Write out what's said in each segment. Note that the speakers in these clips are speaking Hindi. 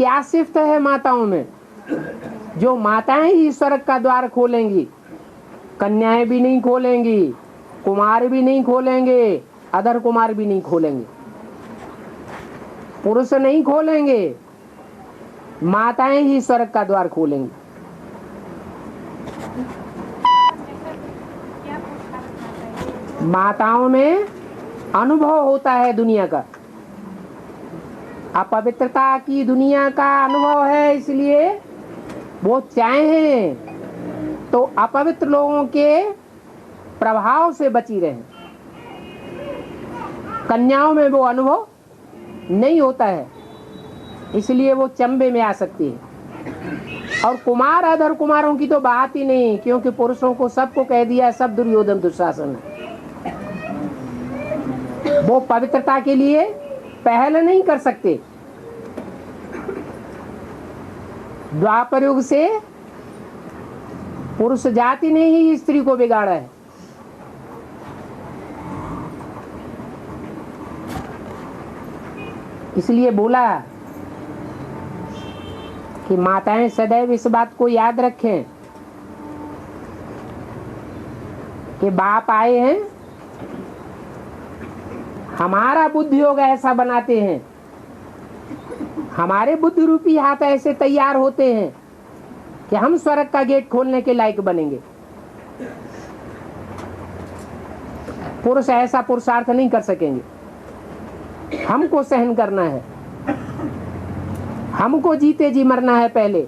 क्या सिफ्त है माताओं में? जो माताएं ही स्वर्ग का द्वार खोलेंगी, कन्याएं भी नहीं खोलेंगी, कुमार भी नहीं खोलेंगे, अधर कुमार भी नहीं खोलेंगे, पुरुष नहीं खोलेंगे, माताएं ही स्वर्ग का द्वार खोलेंगी। माताओं में अनुभव होता है दुनिया का, अपवित्रता की दुनिया का अनुभव है, इसलिए वो चाहें तो अपवित्र लोगों के प्रभाव से बची रहे। कन्याओं में वो अनुभव नहीं होता है, इसलिए वो चंबे में आ सकती है। और कुमार अधर कुमारों की तो बात ही नहीं, क्योंकि पुरुषों को सबको कह दिया सब दुर्योधन दुशासन है। वो पवित्रता के लिए पहल नहीं कर सकते। द्वापर युग से पुरुष जाति ने ही स्त्री को बिगाड़ा है। इसलिए बोला कि माताएं सदैव इस बात को याद रखें कि बाप आए हैं, हमारा बुद्धि योग ऐसा बनाते हैं, हमारे बुद्धि रूपी हाथ ऐसे तैयार होते हैं कि हम स्वर्ग का गेट खोलने के लायक बनेंगे। पुरुष ऐसा पुरुषार्थ नहीं कर सकेंगे। हमको सहन करना है, हमको जीते जी मरना है पहले।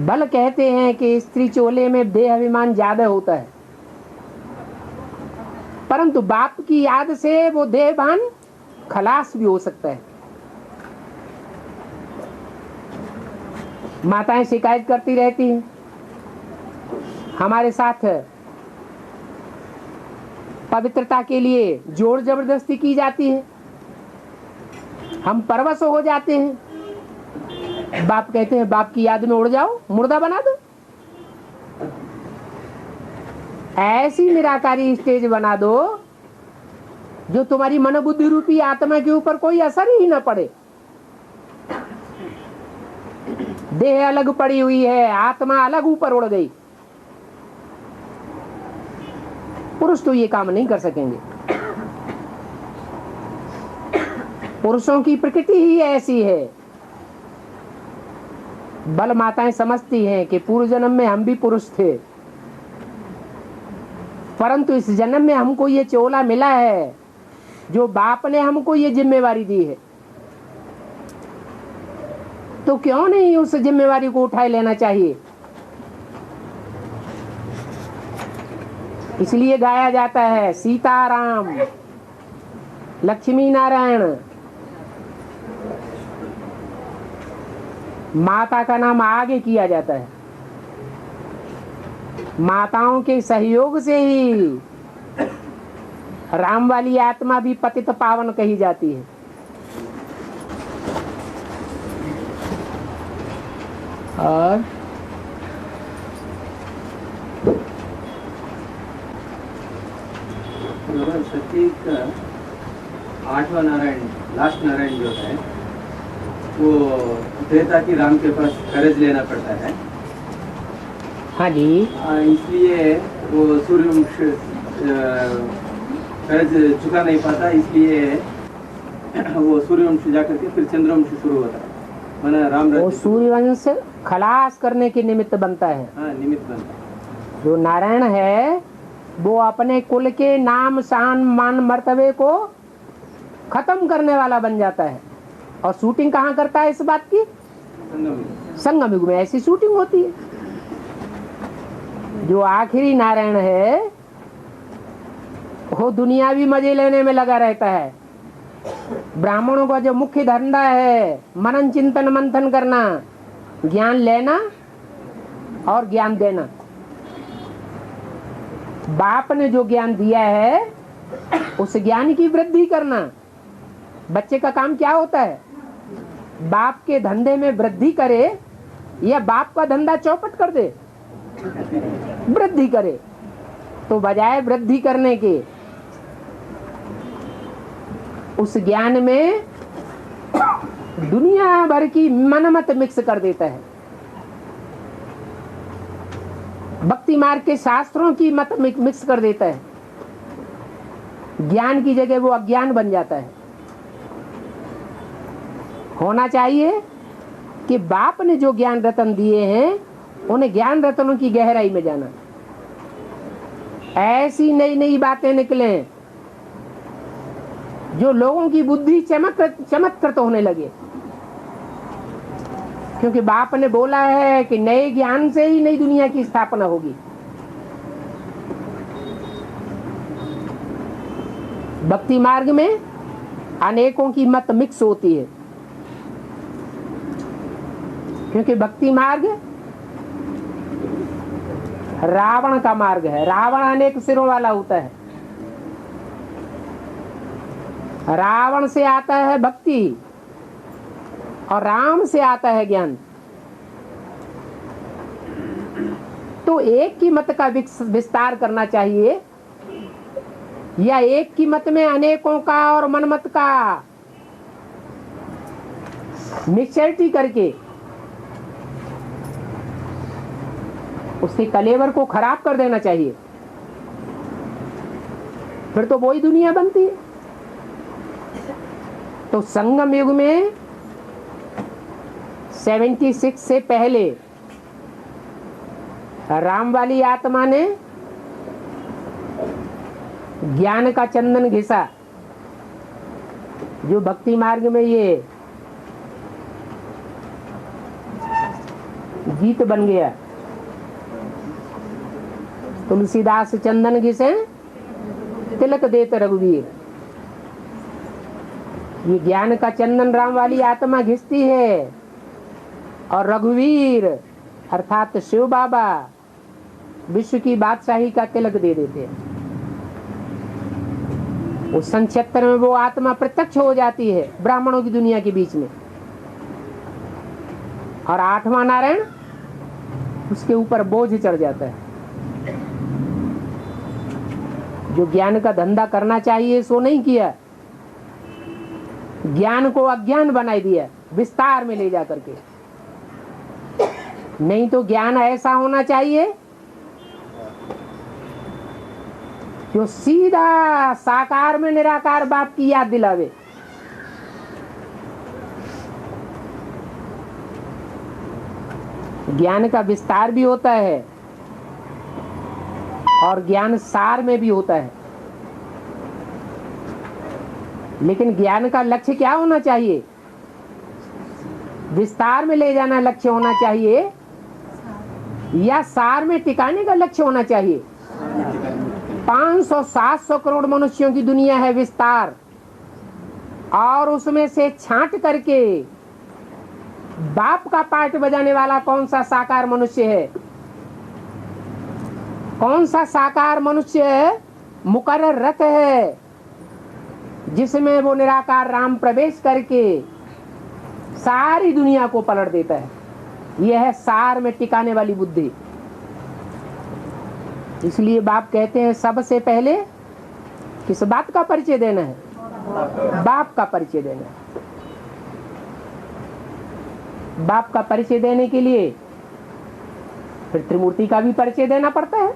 बल कहते हैं कि स्त्री चोले में देह अभिमान ज्यादा होता है, परंतु बाप की याद से वो देहभान खलास भी हो सकता है। माताएं शिकायत करती रहती हैं, हमारे साथ पवित्रता के लिए जोर जबरदस्ती की जाती है, हम परवश हो जाते हैं। बाप कहते हैं बाप की याद में उड़ जाओ, मुर्दा बना दो। ऐसी निराकारी स्टेज बना दो जो तुम्हारी मनोबुद्धि रूपी आत्मा के ऊपर कोई असर ही न पड़े। देह अलग पड़ी हुई है, आत्मा अलग ऊपर उड़ गई। पुरुष तो ये काम नहीं कर सकेंगे। पुरुषों की प्रकृति ही ऐसी है। बल माताएं समझती हैं कि पूर्व जन्म में हम भी पुरुष थे, परंतु इस जन्म में हमको ये चोला मिला है, जो बाप ने हमको ये जिम्मेवारी दी है, तो क्यों नहीं उस जिम्मेवारी को उठाए लेना चाहिए। इसलिए गाया जाता है सीताराम लक्ष्मी नारायण। माता का नाम आगे किया जाता है। माताओं के सहयोग से ही राम वाली आत्मा भी पतित पावन कही जाती है। और सत्य का 8वां नारायण, लास्ट नारायण जो है वो त्रेता की राम के पास कर्ज लेना पड़ता है। हाँ जी, इसलिए वो सूर्यवंश कर्ज चुका नहीं पाता, इसलिए वो सूर्यवंश जाकर के फिर चंद्रवंश शुरू होता है। माना राम वो सूर्यवंश खलास करने के निमित्त बनता है। हाँ, निमित्त बनता है। जो नारायण है वो अपने कुल के नाम शान मान मर्तबे को खत्म करने वाला बन जाता है। और शूटिंग कहाँ करता है इस बात की? संगम युग में ऐसी शूटिंग होती है। जो आखिरी नारायण है वो दुनियावी मजे लेने में लगा रहता है। ब्राह्मणों का जो मुख्य धंधा है मनन चिंतन मंथन करना, ज्ञान लेना और ज्ञान देना। बाप ने जो ज्ञान दिया है उस ज्ञान की वृद्धि करना। बच्चे का काम क्या होता है? बाप के धंधे में वृद्धि करे या बाप का धंधा चौपट कर दे? वृद्धि करे। तो बजाय वृद्धि करने के उस ज्ञान में दुनिया भर की मनमत मिक्स कर देता है। भक्ति मार्ग के शास्त्रों की मत मिक्स कर देता है। ज्ञान की जगह वो अज्ञान बन जाता है। होना चाहिए कि बाप ने जो ज्ञान रतन दिए हैं उन्हें ज्ञान रतनों की गहराई में जाना। ऐसी नई नई बातें निकले जो लोगों की बुद्धि चमत्कृत होने लगे, क्योंकि बाप ने बोला है कि नए ज्ञान से ही नई दुनिया की स्थापना होगी। भक्ति मार्ग में अनेकों की मत मिक्स होती है, क्योंकि भक्ति मार्ग रावण का मार्ग है। रावण अनेक सिरों वाला होता है। रावण से आता है भक्ति और राम से आता है ज्ञान। तो एक की मत का विस्तार करना चाहिए या एक की मत में अनेकों का और मनमत का मिक्सचरिटी करके उसके कलेवर को खराब कर देना चाहिए। फिर तो वही दुनिया बनती है। तो संगम युग में 76 से पहले राम वाली आत्मा ने ज्ञान का चंदन घिसा, जो भक्ति मार्ग में ये गीत बन गया। तुलसीदास चंदन घिसे तिलक देत रघुवीर। ये ज्ञान का चंदन राम वाली आत्मा घिसती है और रघुवीर अर्थात शिव बाबा विश्व की बादशाही का तिलक दे देते हैं। उस सन 76 में वो आत्मा प्रत्यक्ष हो जाती है ब्राह्मणों की दुनिया के बीच में, और 8वां नारायण उसके ऊपर बोझ चढ़ जाता है। जो ज्ञान का धंधा करना चाहिए सो नहीं किया, ज्ञान को अज्ञान बना दिया विस्तार में ले जा करके। नहीं तो ज्ञान ऐसा होना चाहिए जो सीधा साकार में निराकार बाप की याद दिलावे। ज्ञान का विस्तार भी होता है और ज्ञान सार में भी होता है, लेकिन ज्ञान का लक्ष्य क्या होना चाहिए? विस्तार में ले जाना लक्ष्य होना चाहिए या सार में टिकाने का लक्ष्य होना चाहिए? 500-700 करोड़ मनुष्यों की दुनिया है विस्तार, और उसमें से छांट करके बाप का पार्ट बजाने वाला कौन सा साकार मनुष्य है? कौन सा साकार मनुष्य मुकर्रर रथ है जिसमें वो निराकार राम प्रवेश करके सारी दुनिया को पलट देता है? यह है सार में टिकाने वाली बुद्धि। इसलिए बाप कहते हैं सबसे पहले किस बात का परिचय देना है? बाप का परिचय देना है। बाप का परिचय देने के लिए फिर त्रिमूर्ति का भी परिचय देना पड़ता है,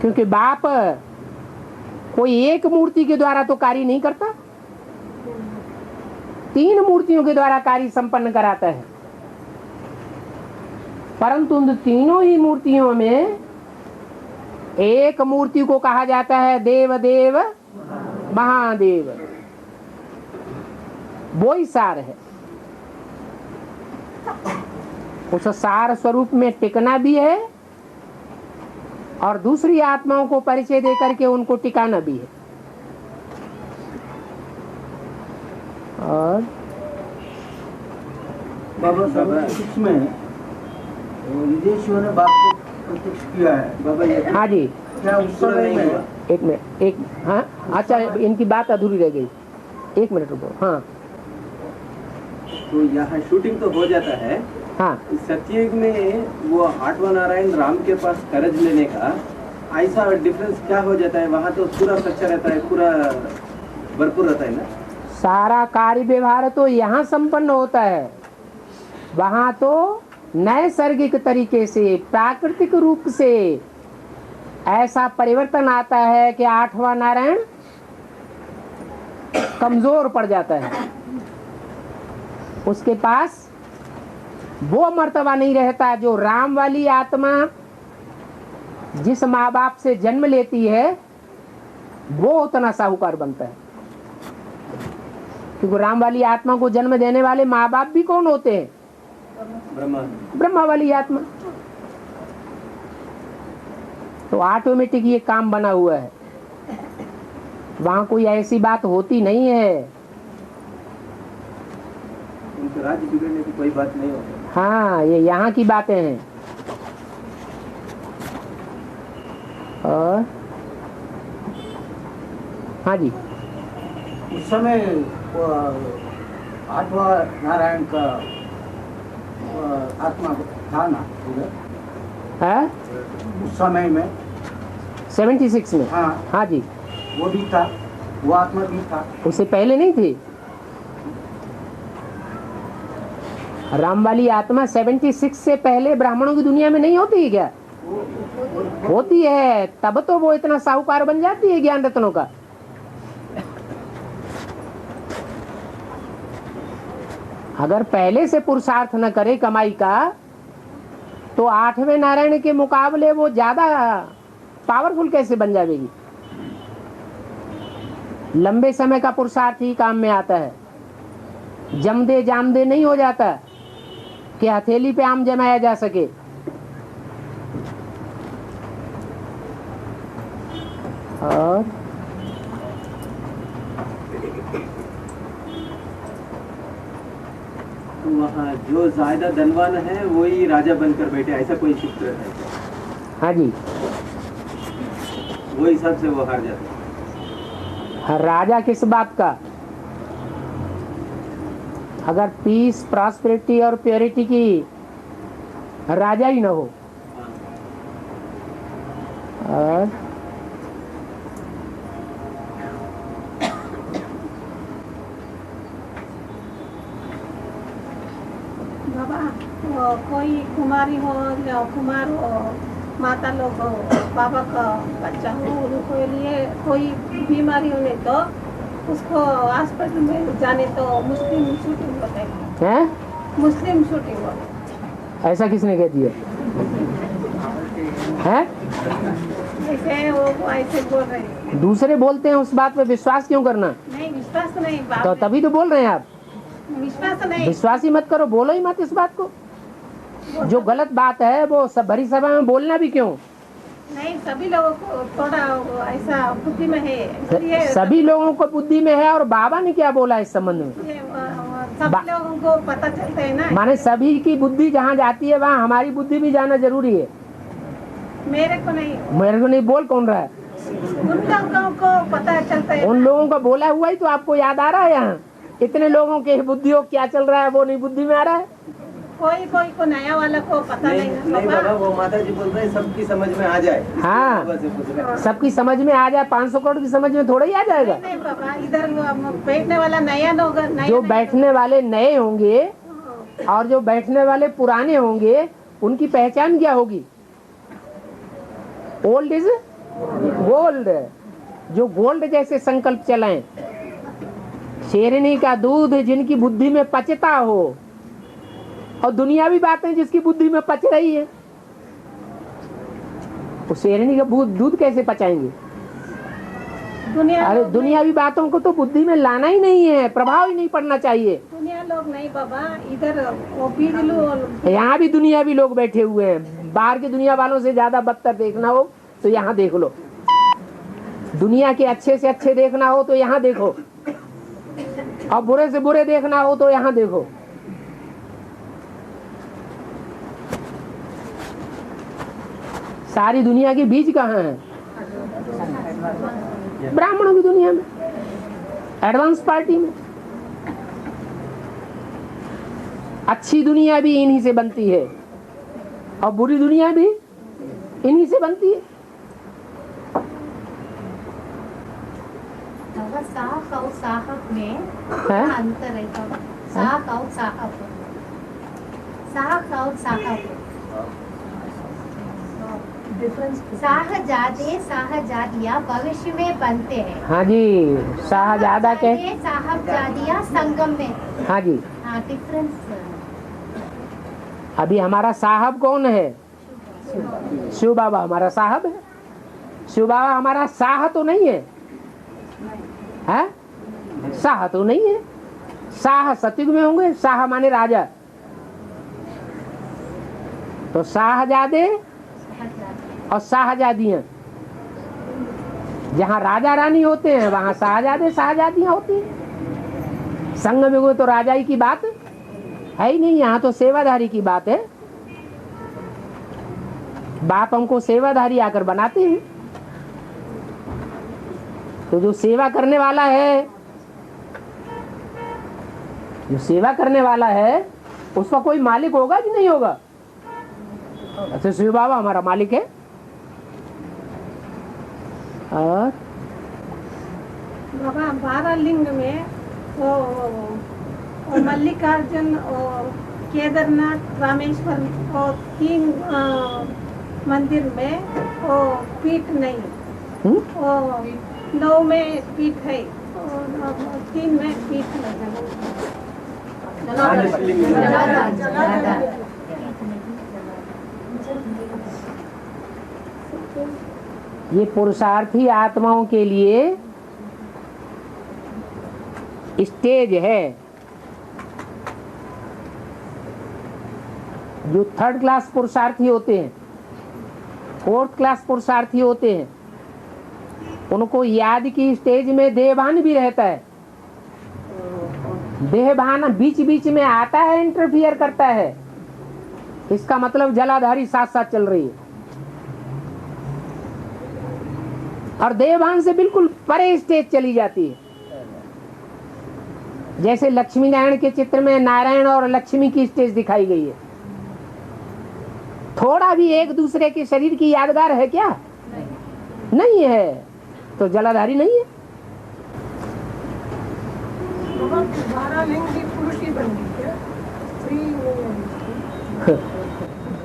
क्योंकि बाप कोई एक मूर्ति के द्वारा तो कार्य नहीं करता, 3 मूर्तियों के द्वारा कार्य संपन्न कराता है। परंतु उन तीनों ही मूर्तियों में एक मूर्ति को कहा जाता है देव देव महादेव। वो ही सार है। उस सार स्वरूप में टिकना भी है और दूसरी आत्माओं को परिचय दे करके उनको टिकाना भी है। और बाबा में विदेशियों ने बाप को प्रत्यक्ष किया है बाबा, ये हाँ जी, क्या उस समय में? एक मिनट, एक हाँ अच्छा, इनकी बात अधूरी रह गई, 1 मिनट रुको। हाँ तो यहाँ शूटिंग तो हो जाता है। हाँ, सत्ययुग में वो 8वां नारायण राम के पास कर्ज लेने का ऐसा डिफरेंस क्या हो जाता है? वहाँ तो पूरा सच्चा रहता है, पूरा भरपूर रहता है ना। सारा कार्य व्यवहार तो यहाँ संपन्न होता है, वहां तो नैसर्गिक तरीके से प्राकृतिक रूप से ऐसा परिवर्तन आता है कि आठवां नारायण कमजोर पड़ जाता है, उसके पास वो मर्तबा नहीं रहता जो राम वाली आत्मा जिस माँ बाप से जन्म लेती है वो उतना साहूकार बनता है। क्योंकि राम वाली आत्मा को जन्म देने वाले माँ बाप भी कौन होते हैं? ब्रह्मा वाली आत्मा। तो ऑटोमेटिक ये काम बना हुआ है, वहां कोई ऐसी बात होती नहीं है। उनके राज्य बिगड़ने की कोई बात नहीं होती। हाँ, ये यहाँ की बातें हैं। और हाँ जी, उस समय आठवां नारायण का आत्मा था ना उधर है उस समय में? 76 में। हाँ हाँ जी, वो भी था, वो आत्मा भी था। उससे पहले नहीं थी। राम वाली आत्मा 76 से पहले ब्राह्मणों की दुनिया में नहीं होती है क्या? होती है, तब तो वो इतना साहूकार बन जाती है ज्ञान रत्नों का। अगर पहले से पुरुषार्थ न करे कमाई का तो आठवें नारायण के मुकाबले वो ज्यादा पावरफुल कैसे बन जाएगी? लंबे समय का पुरुषार्थ ही काम में आता है, जमदे जामदे नहीं हो जाता कि हथेली पे आम जमाया जा सके। और तो वहाँ जो ज्यादा धनवान है वही राजा बनकर बैठे, ऐसा कोई सूत्र है? हाँ जी, वो हिसाब से वो हार जाते हैं। राजा किस बात का? अगर पीस, प्रॉस्पेरिटी और प्योरिटी की राजा ही न हो। और बाबा, कोई कुमारी हो या कुमार हो, माता लोग हो, बाबा का बच्चा हो, उनको लिए कोई बीमारी होने तो उसको हॉस्पिटल में जाने तो मुस्लिम शूटिंग होता है। मुस्लिम शूटिंग होता है। ऐसा किसने कह दिया है? ऐसे वो ऐसे बोल रहे हैं। दूसरे बोलते हैं, उस बात पे विश्वास क्यों करना? नहीं, विश्वास नहीं तो बाप, तभी तो बोल रहे हैं आप। विश्वास नहीं। विश्वास ही मत करो, बोलो ही मत इस बात को। जो गलत बात है वो सब भरी सभा में बोलना भी क्यों? नहीं, सभी लोगों को थोड़ा ऐसा बुद्धि में है, इसलिए सभी लोगों को बुद्धि में है। और बाबा ने क्या बोला इस संबंध में? सभी लोगों को पता चलता है ना। माने सभी की बुद्धि जहाँ जाती है वहाँ हमारी बुद्धि भी जाना जरूरी है। मेरे को नहीं, मेरे को नहीं, बोल कौन रहा है? उन लोगों को पता चलता है। उन लोगों का बोला हुआ ही तो आपको याद आ रहा है। यहाँ इतने लोगों के बुद्धियों क्या चल रहा है वो नहीं बुद्धि में आ रहा है। कोई कोई को नया वाला को पता नहीं बाबा, वो माता जी बोल रहे हैं सबकी समझ में आ जाए। हाँ, सबकी समझ में आ जाए। 500 करोड़ की समझ में थोड़ा ही आ जाएगा। नहीं बाबा, इधर बैठने वाला नया लोग, जो बैठने वाले नए होंगे और जो बैठने वाले पुराने होंगे उनकी पहचान क्या होगी? Old is gold. जो गोल्ड जैसे संकल्प चलाएं, शेरनी का दूध जिनकी बुद्धि में पचता हो, और दुनियावी बातें जिसकी बुद्धि में पच रही है, वो शेरनी का दूध कैसे पचाएंगे? अरे दुनियावी बातों को तो बुद्धि में लाना ही नहीं है, प्रभाव ही नहीं पड़ना चाहिए। दुनिया लोग नहीं बाबा, इधर वो बीज लोग, यहाँ भी दुनियावी लोग बैठे हुए हैं। बाहर की दुनिया वालों से ज्यादा बदतर देखना हो तो यहाँ देख लो, दुनिया के अच्छे से अच्छे देखना हो तो यहाँ देखो, और बुरे से बुरे देखना हो तो यहाँ देखो। सारी दुनिया के बीज कहाँ हैं? ब्राह्मणों की दुनिया में, एडवांस पार्टी में। अच्छी दुनिया भी इन्हीं से बनती है और बुरी दुनिया भी इन्हीं से बनती है। बाबा साहब और साहब में हैं? क्या अंतर है बाबा? साहब और साहब, साहब और साहब, शाहजादे शाहजादियाँ भविष्य में बनते हैं। हाँ जी, शाहजादा के, साहबजादियाँ संगम में। हाँ जी। हाँ, डिफरेंस। अभी हमारा साहब कौन है? शिव बाबा हमारा साहब है। शिव बाबा हमारा शाह तो नहीं है, है? शाह तो नहीं है। शाह सतयुग में होंगे, शाह माने राजा। तो शाहजादे और शाहजादियां, जहाँ राजा रानी होते हैं वहाँ शाहजादे शाहजादियां होती हैं। संग में वो तो राजाई की बात है ही नहीं, यहाँ तो सेवाधारी की बात है। बाप हमको सेवाधारी आकर बनाते हैं। तो जो सेवा करने वाला है, जो सेवा करने वाला है उसका कोई मालिक होगा कि नहीं होगा? अच्छा, शिव बाबा हमारा मालिक है। और बाबा 12 लिंग में वो मल्लिकार्जुन और केदारनाथ रामेश्वर और 3 मंदिर में वो पीठ नहीं, वो 9 में पीठ है और 3 में पीठ नहीं। ये पुरुषार्थी आत्माओं के लिए स्टेज है। जो 3rd क्लास पुरुषार्थी होते हैं, 4th क्लास पुरुषार्थी होते हैं, उनको याद की स्टेज में देहभान भी रहता है। देहभान बीच बीच में आता है, इंटरफियर करता है। इसका मतलब जलाधारी साथ साथ चल रही है और देहभान से बिल्कुल परे स्टेज चली जाती है। जैसे लक्ष्मी नारायण के चित्र में नारायण और लक्ष्मी की स्टेज दिखाई गई है। थोड़ा भी एक दूसरे के शरीर की यादगार है क्या? नहीं है, तो जलाधारी नहीं है।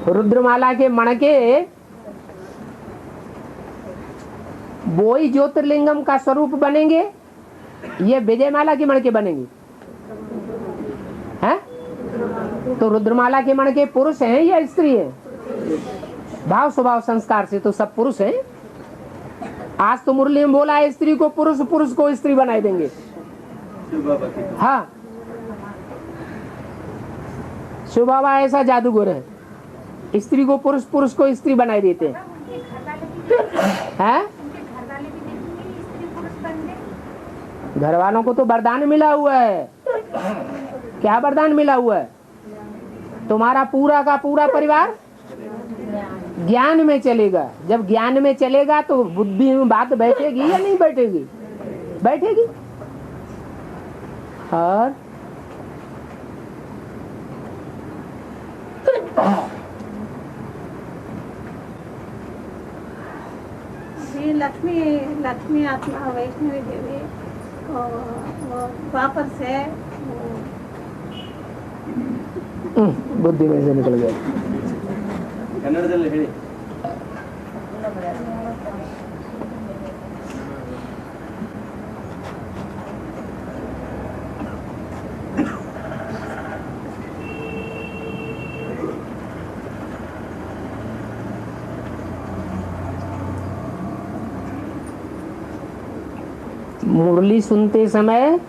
रुद्रमाला के मणके वो ही ज्योतिर्लिंगम का स्वरूप बनेंगे, ये विजयमाला के मणके बनेंगे, हैं? तो रुद्रमाला के मणके पुरुष हैं या स्त्री हैं? भाव स्वभाव संस्कार से तो सब पुरुष हैं। आज तो मुरली में बोला है स्त्री को पुरुष, पुरुष को स्त्री बनाए देंगे। हाँ, शिव बाबा ऐसा जादूगर है, स्त्री को पुरुष, पुरुष को स्त्री बनाए देते हैं। घर वालों को तो वरदान मिला हुआ है। क्या वरदान मिला हुआ है? तुम्हारा पूरा का पूरा परिवार ज्ञान में चलेगा। जब ज्ञान में चलेगा तो बुद्धि में बात बैठेगी या नहीं बैठेगी? बैठेगी। और ये लक्ष्मी आत्मा वैष्णवी देवी वापस से बुद्धि में से निकल गया। ಕನ್ನಡದಲ್ಲಿ ಹೇಳಿ. मुरली सुनते समय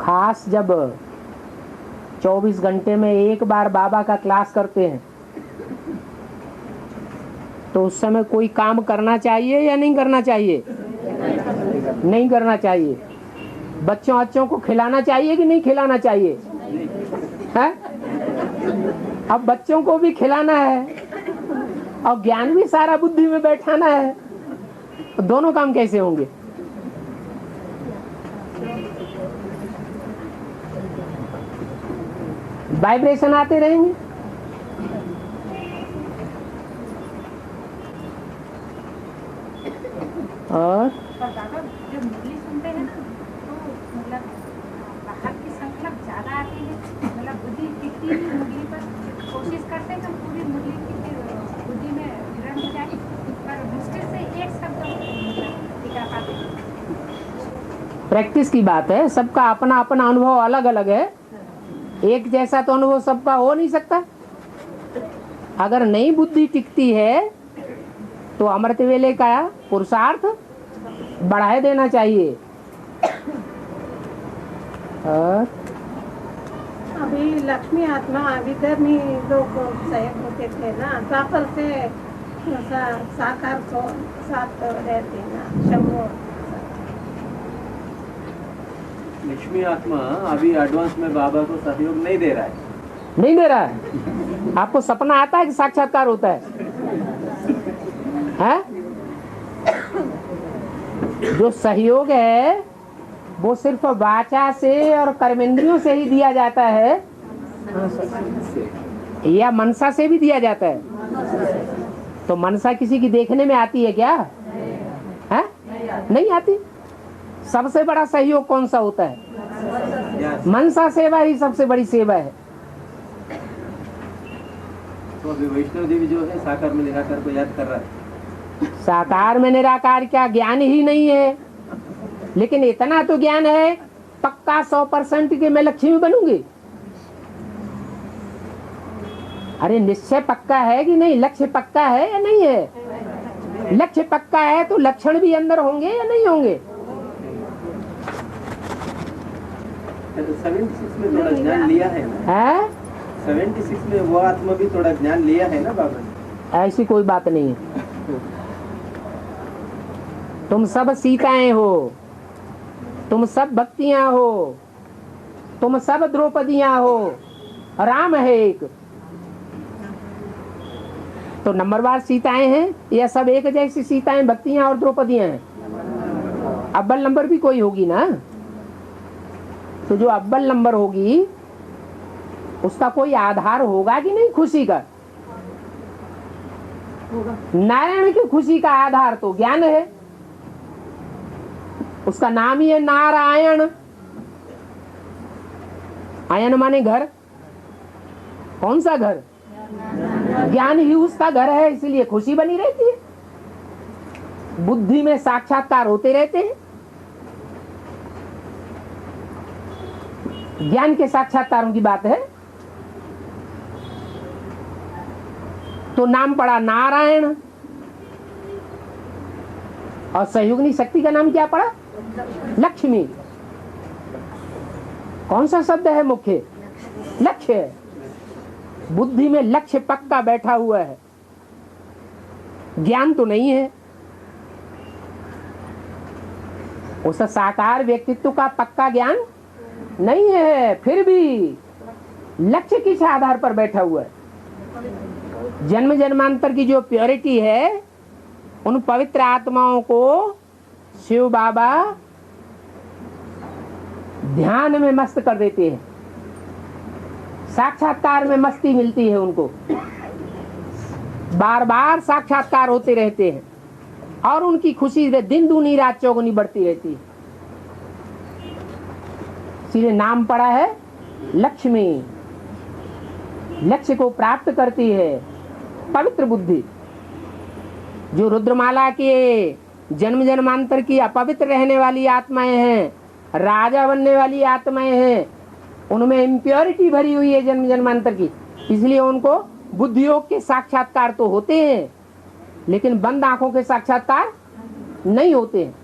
खास जब 24 घंटे में एक बार बाबा का क्लास करते हैं तो उस समय कोई काम करना चाहिए या नहीं करना चाहिए? नहीं करना चाहिए। बच्चों को खिलाना चाहिए कि नहीं खिलाना चाहिए? है? अब बच्चों को भी खिलाना है और ज्ञान भी सारा बुद्धि में बैठाना है, तो दोनों काम कैसे होंगे? वाइब्रेशन आते रहेंगे। और जो प्रैक्टिस की बात है, सबका अपना अपना अनुभव अलग अलग है, एक जैसा तो अनुभव सबका हो नहीं सकता। अगर नई बुद्धि टिकती है तो अमृत वेले का पुरुषार्थ बढ़ाए देना चाहिए। और अभी लक्ष्मी आत्मा इधर नहीं लोग सहयोग होते थे ना, ट्राफल से साकार को साथ रहते ना शंभू। लक्ष्मी आत्मा अभी एडवांस में बाबा को सहयोग नहीं दे रहा है। नहीं दे रहा है। आपको सपना आता है कि साक्षात्कार होता है? जो सहयोग है वो सिर्फ वाचा से और कर्मेंद्रियों से ही दिया जाता है या मनसा से भी दिया जाता है? तो मनसा किसी की देखने में आती है क्या? है? नहीं आती। सबसे बड़ा सहयोग कौन सा होता है? मनसा सेवा ही सबसे बड़ी सेवा है। तो अभी वैष्णव देवी जो है साकार में निराकार को याद कर रहा है। साकार में निराकार क्या ज्ञान ही नहीं है, लेकिन इतना तो ज्ञान है पक्का 100% के मैं लक्ष्मी बनूंगी। अरे निश्चय पक्का है कि नहीं? लक्ष्य पक्का है या नहीं है? लक्ष्य पक्का है तो लक्षण भी अंदर होंगे या नहीं होंगे? 76 में थोड़ा ज्ञान लिया है ना? है? 76 में वो आत्मा भी थोड़ा ज्ञान लिया है ना बाबा ने? ऐसी कोई बात नहीं है। तुम सब सीताएं हो, तुम सब भक्तियां हो, तुम सब द्रौपदियां हो, राम है एक। तो नंबरवार सीताएं हैं या सब एक जैसी सीताएं, भक्तियां और द्रौपदियां हैं? अव्वल नंबर भी कोई होगी ना। तो जो अव्वल नंबर होगी उसका कोई आधार होगा कि नहीं खुशी का? नारायण की खुशी का आधार तो ज्ञान है, उसका नाम ही है नारायण। आयन माने घर। कौन सा घर? ज्ञान ही उसका घर है, इसलिए खुशी बनी रहती है, बुद्धि में साक्षात्कार होते रहते हैं। ज्ञान के साक्षात्कारों की बात है। तो नाम पड़ा नारायण और सहयोगिनी शक्ति का नाम क्या पड़ा? लक्ष्मी। कौन सा शब्द है मुख्य? लक्ष्य। बुद्धि में लक्ष्य पक्का बैठा हुआ है, ज्ञान तो नहीं है। उस साकार व्यक्तित्व का पक्का ज्ञान नहीं है, फिर भी लक्ष्य किस आधार पर बैठा हुआ है? जन्म जन्मांतर की जो प्योरिटी है, उन पवित्र आत्माओं को शिव बाबा ध्यान में मस्त कर देते हैं, साक्षात्कार में मस्ती मिलती है उनको, बार बार साक्षात्कार होते रहते हैं और उनकी खुशी दिन दूनी रात चौगुनी बढ़ती रहती है। इसलिए नाम पड़ा है लक्ष्मी। लक्ष्य को प्राप्त करती है पवित्र बुद्धि। जो रुद्रमाला के जन्म जन्मांतर की अपवित्र रहने वाली आत्माएं हैं, राजा बनने वाली आत्माएं हैं, उनमें इम्प्योरिटी भरी हुई है जन्म जन्मांतर की, इसलिए उनको बुद्धि योग के साक्षात्कार तो होते हैं, लेकिन बंद आंखों के साक्षात्कार नहीं होते हैं।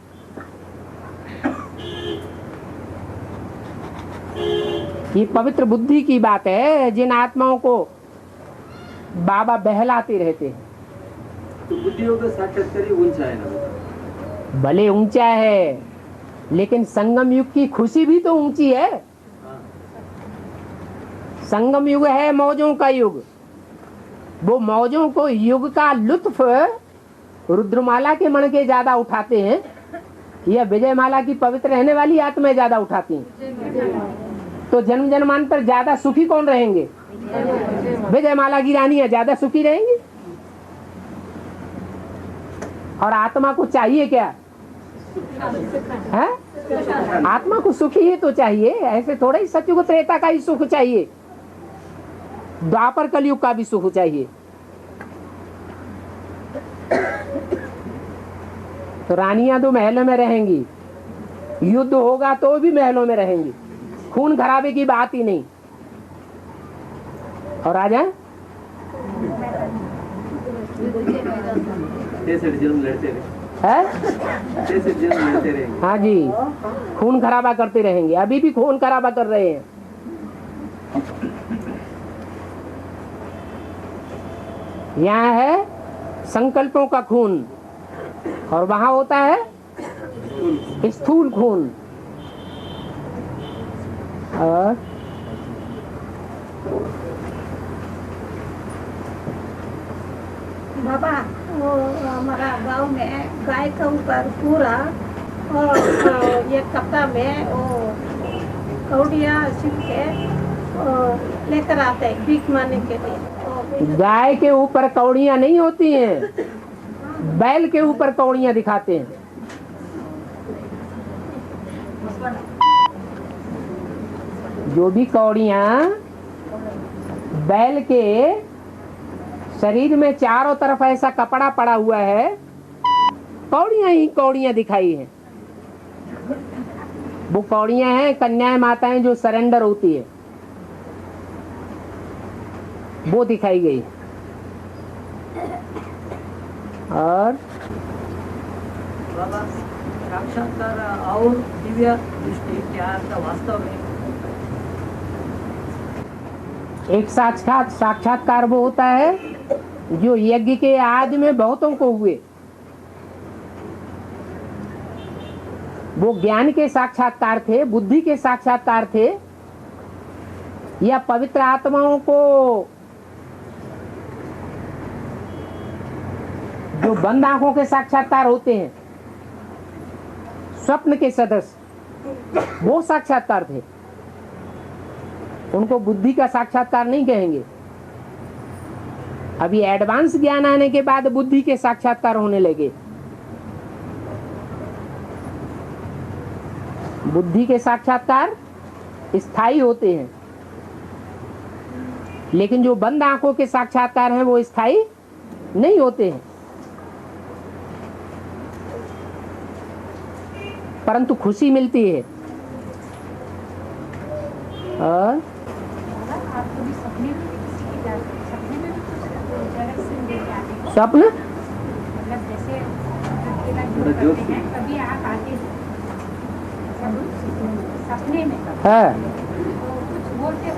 ये पवित्र बुद्धि की बात है, जिन आत्माओं को बाबा बहलाते रहते हैं। तो बुद्धि योग का साक्षात्कार ही ऊंचा है ना? भले ऊंचा है, लेकिन संगम युग की खुशी भी तो ऊंची है। संगम युग है मौजों का युग। वो मौजों को युग का लुत्फ रुद्रमाला के मणके ज्यादा उठाते हैं या विजयमाला की पवित्र रहने वाली आत्माएं ज्यादा उठाती हैं? तो जन्म जन्मांतर ज्यादा सुखी कौन रहेंगे? विजयमाला की रानियां ज्यादा सुखी रहेंगी। और आत्मा को चाहिए क्या है? आत्मा को सुखी ही तो चाहिए, ऐसे थोड़ा ही सतयुग त्रेता का ही सुख चाहिए, द्वापर कलयुग का भी सुख चाहिए। तो रानियां तो महल में रहेंगी, युद्ध होगा तो भी महलों में रहेंगी, खून खराबे की बात ही नहीं। और आ जाए 63 जन्म लड़ते रहे, है 63 जन्म लड़ते रहेंगे। हाँ जी, खून खराबा करते रहेंगे, अभी भी खून खराबा कर रहे हैं। यहाँ है संकल्पों का खून और वहां होता है स्थूल खून। और बाबा वो हमारा गांव में गाय के ऊपर पूरा और ये कपड़ा में वो कौड़िया सीख के लेकर आते हैं भीख मांगने के लिए। गाय के ऊपर कौड़ियां नहीं होती हैं, बैल के ऊपर कौड़ियां दिखाते हैं। जो भी कौड़ियां बैल के शरीर में चारों तरफ ऐसा कपड़ा पड़ा हुआ है, कौड़ियां ही कौड़ियां दिखाई हैं। वो कौड़ियां हैं कन्याएं माताएं जो सरेंडर होती है, वो दिखाई गई। और बाबा साक्षात्कार और दिव्य दृष्टि क्या आपका वास्तव में? एक साक्षात्कार वो होता है जो यज्ञ के आदि में बहुतों को हुए। वो ज्ञान के साक्षात्कार थे, बुद्धि के साक्षात्कार थे, या पवित्र आत्माओं को जो बंद आंखों के साक्षात्कार होते हैं, स्वप्न के सदस्य, वो साक्षात्कार थे। उनको बुद्धि का साक्षात्कार नहीं कहेंगे। अभी एडवांस ज्ञान आने के बाद बुद्धि के साक्षात्कार होने लगे। बुद्धि के साक्षात्कार स्थायी होते हैं, लेकिन जो बंद आंखों के साक्षात्कार हैं वो स्थायी नहीं होते हैं, परंतु खुशी मिलती है। और आपको भी सपने में भी किसी की सपने में भी कुछ जगत से लेके आते हैं, स्वप्न मतलब जैसे अकेला जो करते हैं कभी आप आते हैं सपने में है। तो कुछ बोलते हो,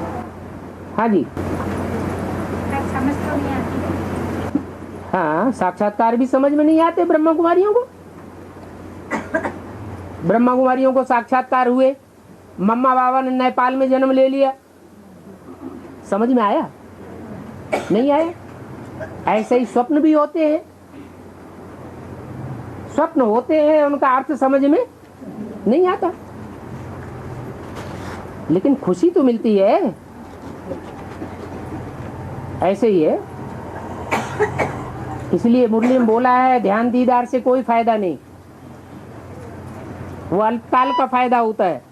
हाँ जी, समझ तो नहीं आती है। हाँ, साक्षात्कार भी समझ में नहीं आते ब्रह्मा कुमारियों को। ब्रह्मा कुमारियों को साक्षात्कार हुए, मम्मा बाबा ने नेपाल में जन्म ले लिया, समझ में आया? नहीं आया। ऐसे ही स्वप्न भी होते हैं, स्वप्न होते हैं, उनका अर्थ समझ में नहीं आता, लेकिन खुशी तो मिलती है। ऐसे ही है, इसलिए मुरली में बोला है ध्यान दीदार से कोई फायदा नहीं, वो अल्पकाल का फायदा होता है।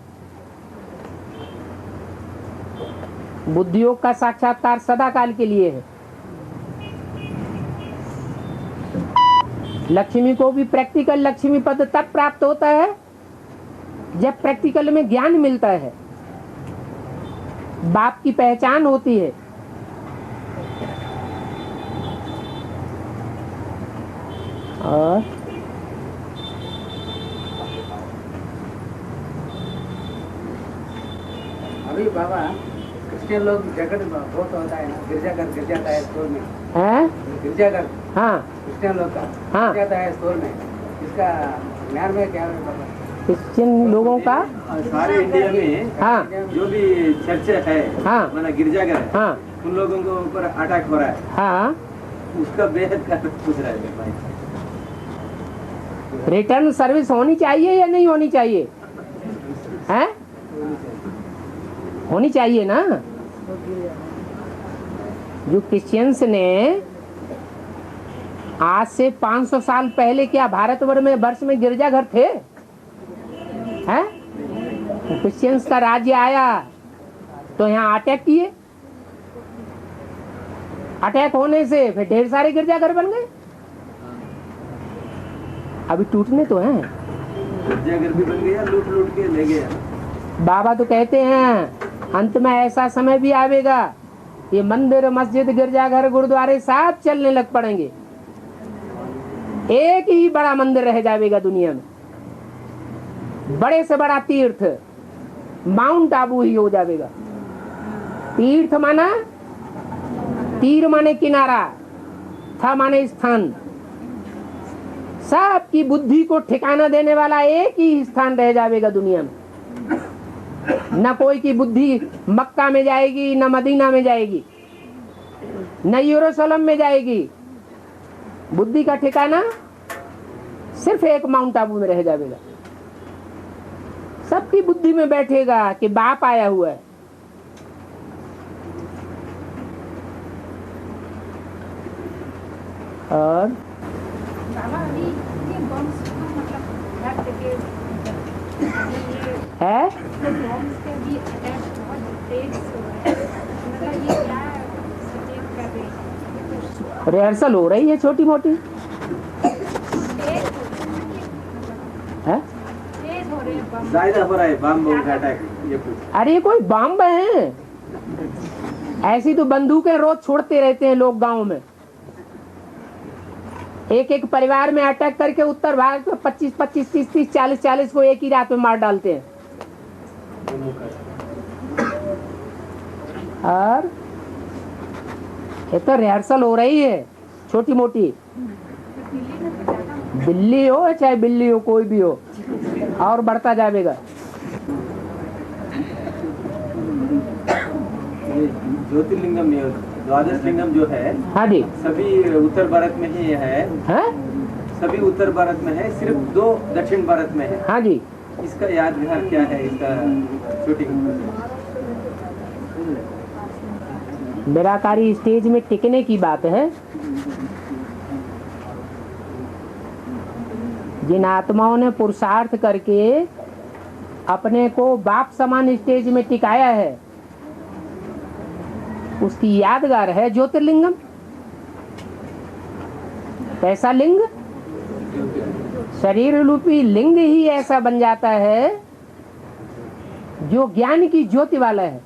बुद्धि योग का साक्षात्कार सदा काल के लिए है। लक्ष्मी को भी प्रैक्टिकल लक्ष्मी पद तब प्राप्त होता है जब प्रैक्टिकल में ज्ञान मिलता है, बाप की पहचान होती है। और अभी बाबा क्रिश्चियन लोग झगड़ बहुत होता है ना, गिरजाघर गिर जाता है स्टोर में, हैं? गिरजाघर हाँ, क्रिश्चियन लोग का हाँ। गिर जाता है स्टोर में, इसका ज्ञान में क्या है बाबा? क्रिश्चियन लोगों का, सारे इंडिया में हाँ जो भी चर्च है, हाँ। माना गिरजाघर है, हाँ उन लोगों के ऊपर अटैक हो रहा है, हाँ, उसका बेहद का पूछ रहा है भाई। रिटर्न सर्विस होनी चाहिए या नहीं होनी चाहिए? हैं? होनी चाहिए ना। जो क्रिश्चियंस ने आज से 500 साल पहले क्या भारतवर्ष में गिरजाघर थे? हैं? क्रिश्चियंस का राज्य आया तो यहाँ अटैक किए, अटैक होने से फिर ढेर सारे गिरजाघर बन गए। अभी टूटने तो हैं, गिरजाघर भी बन गया, लूट लूट के ले गया। बाबा तो कहते हैं अंत में ऐसा समय भी आवेगा, ये मंदिर मस्जिद गिरजाघर गुरुद्वारे सब चलने लग पड़ेंगे, एक ही बड़ा मंदिर रह जाएगा दुनिया में, बड़े से बड़ा तीर्थ माउंट आबू ही हो जाएगा। तीर्थ माना तीर माने किनारा, था माने स्थान, सबकी बुद्धि को ठिकाना देने वाला एक ही स्थान रह जाएगा दुनिया में। न कोई की बुद्धि मक्का में जाएगी, न मदीना में जाएगी, न यरूशलेम में जाएगी। बुद्धि का ठिकाना सिर्फ एक माउंट आबू में रह जाएगा। सबकी बुद्धि में बैठेगा कि बाप आया हुआ है। और बाबा अभी ये बॉम्ब्स मतलब रख के है बॉम्ब्स के भी अटैक बहुत तेज हो रहा है, मतलब ये क्या सचेत कर रहे हैं? रिहर्सल हो रही है छोटी मोटी, है तेज हो रहे हैं बम। ज्यादा हो रहा है बम का अटैक, ये कुछ अरे ये कोई बम है? ऐसी तो बंदूकें रोज छोड़ते रहते हैं लोग गांव में। एक एक परिवार में अटैक करके उत्तर भारत में 25-25, 30-30, 40-40 को एक ही रात में मार डालते हैं। और ये तो रिहर्सल हो रही है छोटी मोटी। दिल्ली हो चाहे बिल्ली हो, कोई भी हो, और बढ़ता जाएगा। ये ज्योतिर्लिंगम नहीं, द्वादश लिंगम जो है हाँ जी, सभी उत्तर भारत में ही है, सभी उत्तर भारत में है, सिर्फ 2 दक्षिण भारत में है। हाँ जी। इसका यादगार क्या है, इसका शूटिंग? निराकारी स्टेज में टिकने की बात है। जिन आत्माओं ने पुरुषार्थ करके अपने को बाप समान स्टेज में टिकाया है, उसकी यादगार है ज्योतिर्लिंगम। कैसा लिंग? शरीर रूपी लिंग ही ऐसा बन जाता है जो ज्ञान की ज्योति वाला है।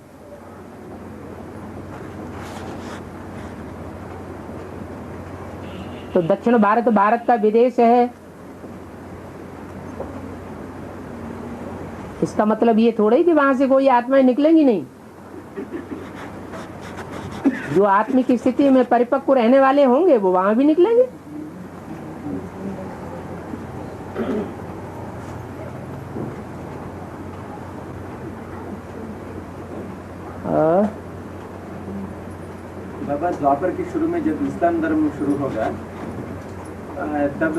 तो दक्षिण भारत भारत का विदेश है, इसका मतलब ये थोड़ा ही कि वहां से कोई आत्माएं निकलेंगी नहीं। जो आत्मिक स्थिति में परिपक्व रहने वाले होंगे वो वहां भी निकलेंगे। बाबा द्वापर के शुरू में जब इस्लाम धर्म शुरू होगा तब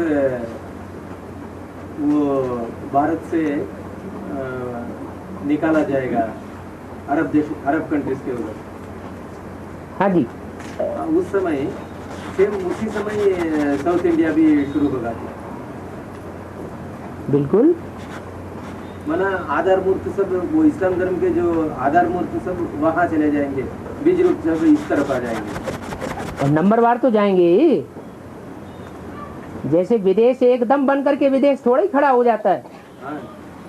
वो भारत से निकाला जाएगा अरब देश, अरब कंट्रीज के उधर। हाँ जी। उस समय सेम उसी समय साउथ इंडिया भी शुरू होगा। बिल्कुल। माना आधार मूर्त सब वो इस्लाम धर्म के जो आधार मूर्त सब वहाँ चले जाएंगे, बीज रूप सब इस तरफ आ जाएंगे। और नंबरवार तो जाएंगे ही। जैसे विदेश एकदम बन करके विदेश थोड़ा ही खड़ा हो जाता है। हाँ,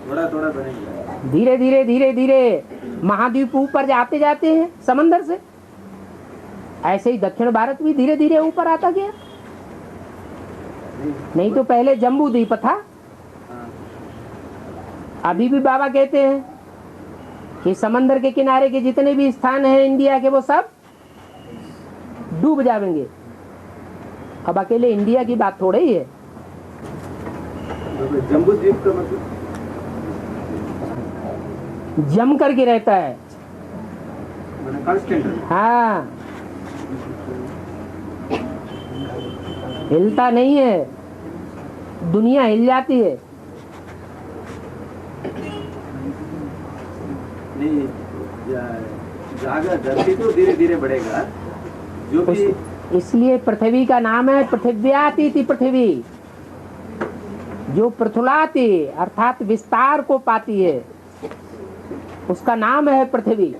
थोड़ा थोड़ा बनेगा। धीरे धीरे धीरे धीरे महाद्वीप ऊपर जाते जाते हैं समंदर से। ऐसे ही दक्षिण भारत भी धीरे धीरे ऊपर आता गया। नहीं तो पहले जम्बू द्वीप था। अभी भी बाबा कहते हैं कि समंदर के किनारे के जितने भी स्थान हैं इंडिया के वो सब डूब जाएंगे। अब अकेले इंडिया की बात थोड़ी ही है। जम्बू द्वीप का मतलब जम करके रहता है। हाँ, हिलता नहीं है, दुनिया हिल जाती है। नहीं, जागा धरती तो धीरे धीरे बढ़ेगा जो भी। इसलिए पृथ्वी का नाम है पृथिव्यातीति पृथ्वी। जो पृथुलाती अर्थात विस्तार को पाती है उसका नाम है पृथ्वी।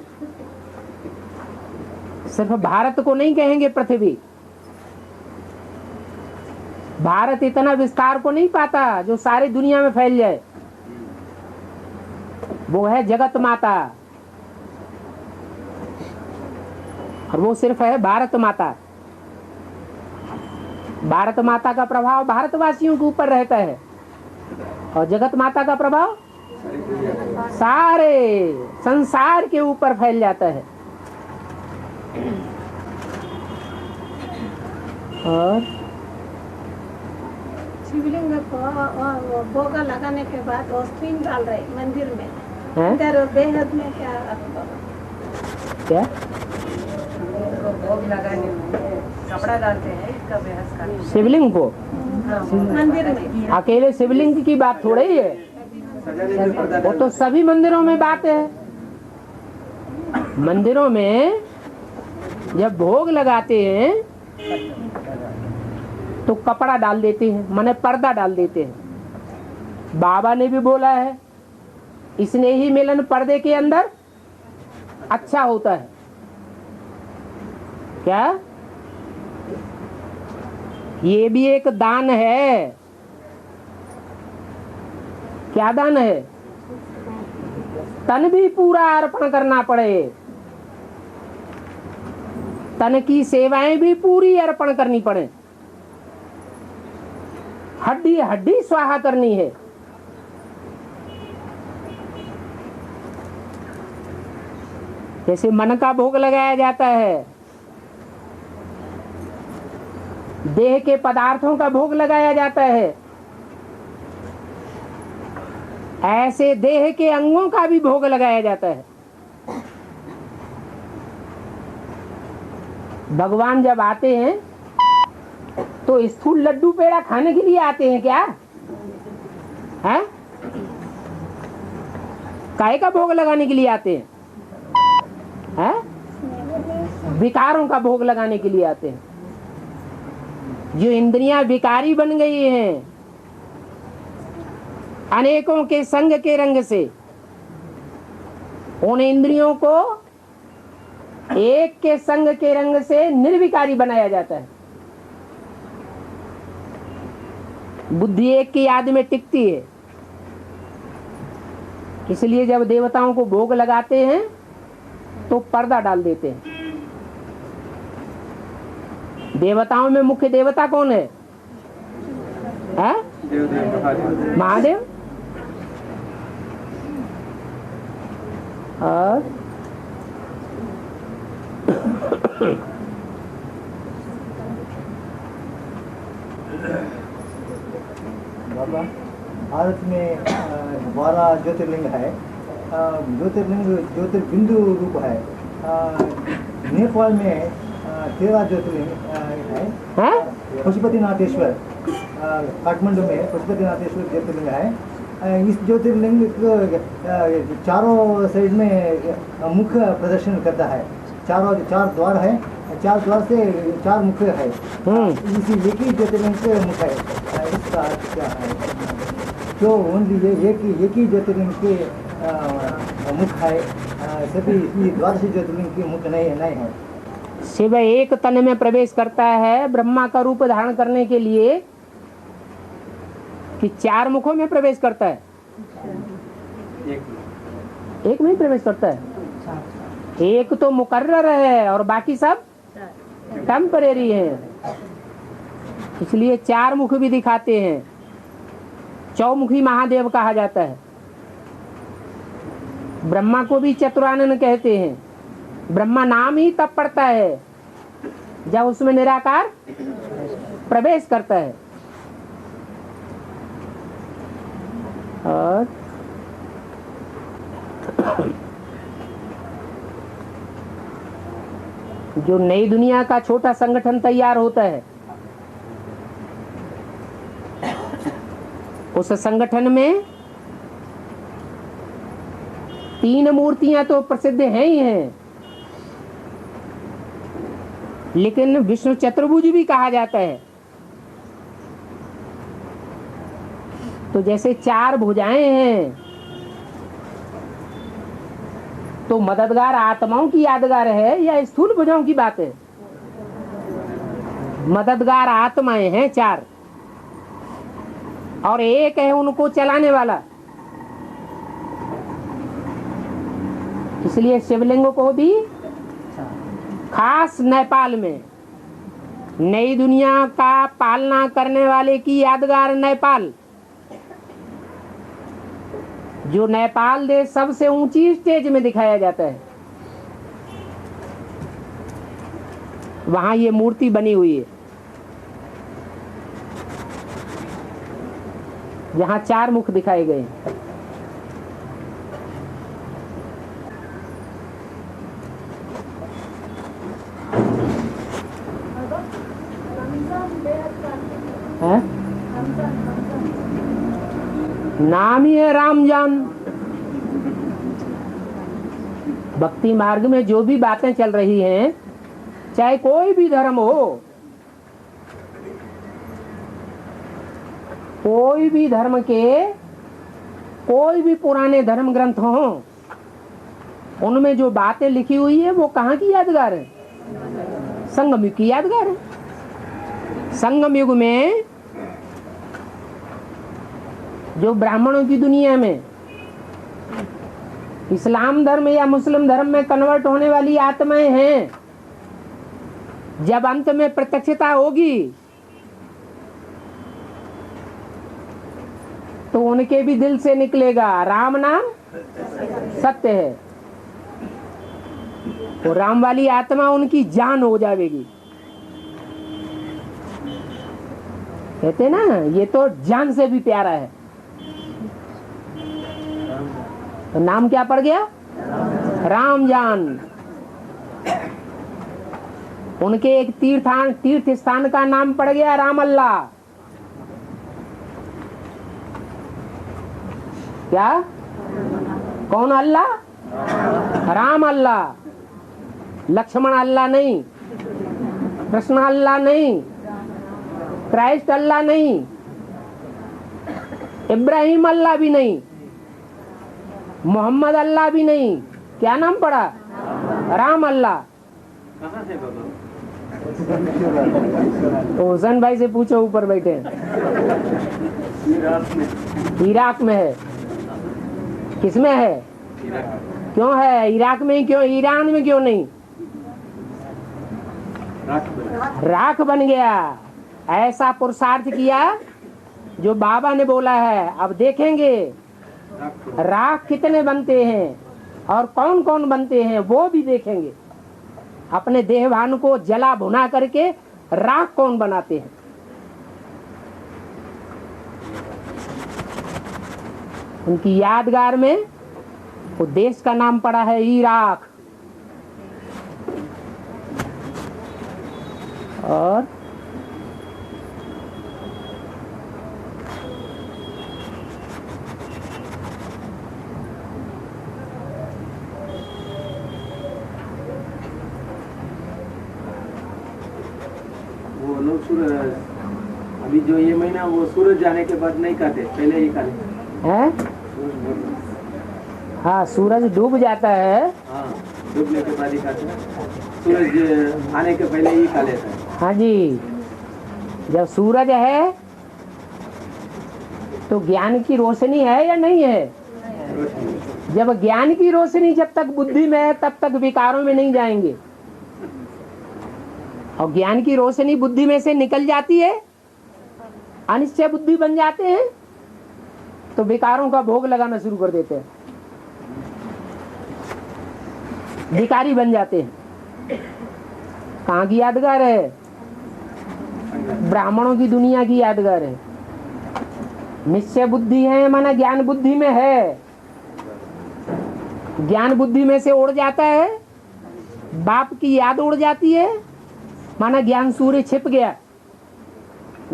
सिर्फ भारत को नहीं कहेंगे पृथ्वी। भारत इतना विस्तार को नहीं पाता जो सारी दुनिया में फैल जाए। वो है जगत माता, और वो सिर्फ है भारत माता। भारत माता का प्रभाव भारतवासियों के ऊपर रहता है, और जगत माता का प्रभाव सारे संसार के ऊपर फैल जाता है। और शिवलिंग को भोग लगाने के बाद वो स्ट्रिंग डाल रहे मंदिर में, हैं? इधर बेहद में क्या क्या भोग लगाने में कपड़ा डालते हैं, इसका बेहद का शिवलिंग को? मंदिर में अकेले शिवलिंग की बात थोड़ी ही है, सजाने में पर्दा वो तो सभी मंदिरों में बात है। मंदिरों में जब भोग लगाते हैं तो कपड़ा डाल देते हैं, माने पर्दा डाल देते हैं। बाबा ने भी बोला है, इसने ही मिलन पर्दे के अंदर अच्छा होता है। क्या? ये भी एक दान है। क्या दान है? तन भी पूरा अर्पण करना पड़े, तन की सेवाएं भी पूरी अर्पण करनी पड़े, हड्डी हड्डी स्वाहा करनी है। जैसे मन का भोग लगाया जाता है, देह के पदार्थों का भोग लगाया जाता है, ऐसे देह के अंगों का भी भोग लगाया जाता है। भगवान जब आते हैं तो स्थूल लड्डू पेड़ा खाने के लिए आते हैं क्या? हैं? काहे का भोग लगाने के लिए आते हैं? हैं? विकारों का भोग लगाने के लिए आते हैं। जो इंद्रियां विकारी बन गई हैं अनेकों के संग के रंग से, उन इंद्रियों को एक के संग के रंग से निर्विकारी बनाया जाता है। बुद्धि एक की याद में टिकती है, इसलिए जब देवताओं को भोग लगाते हैं तो पर्दा डाल देते हैं। देवताओं में मुख्य देवता कौन है? महादेव। और बाबा, भारत में 12 ज्योतिर्लिंग है। ज्योतिर्लिंग ज्योतिर्बिंदु रूप है। नेपाल में 13 ज्योतिर्लिंग है। पशुपतिनाथेश्वर काठमांडू में पशुपतिनाथेश्वर ज्योतिर्लिंग है। इस ज्योतिर्लिंग चारों साइड में मुख प्रदर्शन करता है। चार द्वार है, 4 द्वार से 4 मुख है। इसी एक ही ज्योतिर्लिंग के मुख है। इसका क्या है? जो ओनली एक ही ज्योतिर्लिंग के मुख है, सभी द्वादश ज्योतिर्लिंग के मुख नहीं है। शिव एक तन में प्रवेश करता है ब्रह्मा का रूप धारण करने के लिए कि 4 मुखों में प्रवेश करता है? एक में ही प्रवेश करता है। एक तो मुकर्रर है और बाकी सब टेम्परेरी है, इसलिए 4 मुख भी दिखाते हैं। चौमुखी महादेव कहा जाता है। ब्रह्मा को भी चतुरानन कहते हैं। ब्रह्मा नाम ही तब पड़ता है जब उसमें निराकार प्रवेश करता है। और जो नई दुनिया का छोटा संगठन तैयार होता है, उस संगठन में 3 मूर्तियां तो प्रसिद्ध हैं ही हैं, लेकिन विष्णु चतुर्भुज भी कहा जाता है। तो जैसे 4 भुजाएं हैं, तो मददगार आत्माओं की यादगार है या स्थूल भुजाओं की बात है? मददगार आत्माएं हैं 4, और एक है उनको चलाने वाला। इसलिए शिवलिंग को भी खास नेपाल में नई दुनिया का पालना करने वाले की यादगार नेपाल, जो नेपाल देश सबसे ऊंची स्टेज में दिखाया जाता है, वहां ये मूर्ति बनी हुई है, जहां 4 मुख दिखाए गए हैं। है? नाम ही है रामजान। भक्ति मार्ग में जो भी बातें चल रही हैं, चाहे कोई भी धर्म हो, कोई भी धर्म के कोई भी पुराने धर्म ग्रंथ हों, उनमें जो बातें लिखी हुई है वो कहाँ की यादगार है? संगम युग की यादगार है। संगम युग में जो ब्राह्मणों की दुनिया में इस्लाम धर्म या मुस्लिम धर्म में कन्वर्ट होने वाली आत्माएं हैं, जब अंत में प्रत्यक्षता होगी तो उनके भी दिल से निकलेगा राम नाम सत्य है। तो राम वाली आत्मा उनकी जान हो जाएगी। कहते ना, ये तो जान से भी प्यारा है। तो नाम क्या पड़ गया? राम जान। उनके एक तीर्थ स्थान का नाम पड़ गया राम अल्लाह। क्या? कौन अल्लाह? राम अल्लाह। लक्ष्मण अल्लाह नहीं, कृष्ण अल्लाह नहीं, क्राइस्ट अल्लाह नहीं, इब्राहिम अल्लाह भी नहीं, मोहम्मद अल्लाह भी नहीं। क्या नाम पड़ा? राम अल्लाह। कहाँ से बाबा? तो हुसैन भाई से पूछो, ऊपर बैठे हैं। इराक में है। किसमें है? क्यों है? इराक में ही क्यों? ईरान में क्यों नहीं? राख बन गया। ऐसा पुरुषार्थ किया जो बाबा ने बोला है। अब देखेंगे राख कितने बनते हैं और कौन कौन बनते हैं, वो भी देखेंगे। अपने देहभान को जला भुना करके राख कौन बनाते हैं। उनकी यादगार में वो देश का नाम पड़ा है इराक। और वो लोग सूरज, अभी जो ये महीना वो सूरज जाने के बाद नहीं काटे, पहले ही काटे है। हाँ, सूरज डूब जाता है। हाँ, डूबने के बाद ही काटे। सूरज आने के पहले ही खा लेता है। हाँ जी, जब सूरज है तो ज्ञान की रोशनी है या नहीं है? जब ज्ञान की रोशनी जब तक बुद्धि में है तब तक विकारों में नहीं जाएंगे। और ज्ञान की रोशनी बुद्धि में से निकल जाती है, अनिश्चय बुद्धि बन जाते हैं, तो विकारों का भोग लगाना शुरू कर देते हैं, विकारी बन जाते हैं। कहाँ की यादगार है? ब्राह्मणों की दुनिया की यादगार है। निश्चय बुद्धि है माना ज्ञान बुद्धि में है। ज्ञान बुद्धि में से उड़ जाता है, बाप की याद उड़ जाती है, माना ज्ञान सूर्य छिप गया।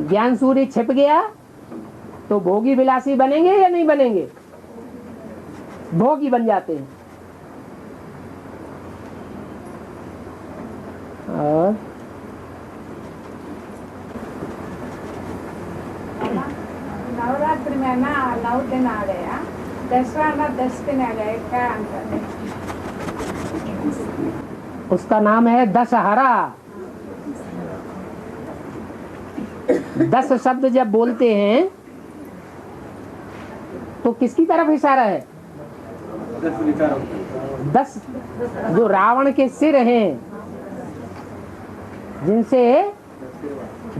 ज्ञान सूर्य छिप गया तो भोगी विलासी बनेंगे या नहीं बनेंगे? भोगी बन जाते हैं। और नवरात्रि में ना 9 दिन आ गया, दसवां ना 10 दिन आ गए, क्या अंतर है? उसका नाम है दशहरा। 10 शब्द जब बोलते हैं तो किसकी तरफ इशारा है? 10 विकारों। 10 जो रावण के सिर हैं, जिनसे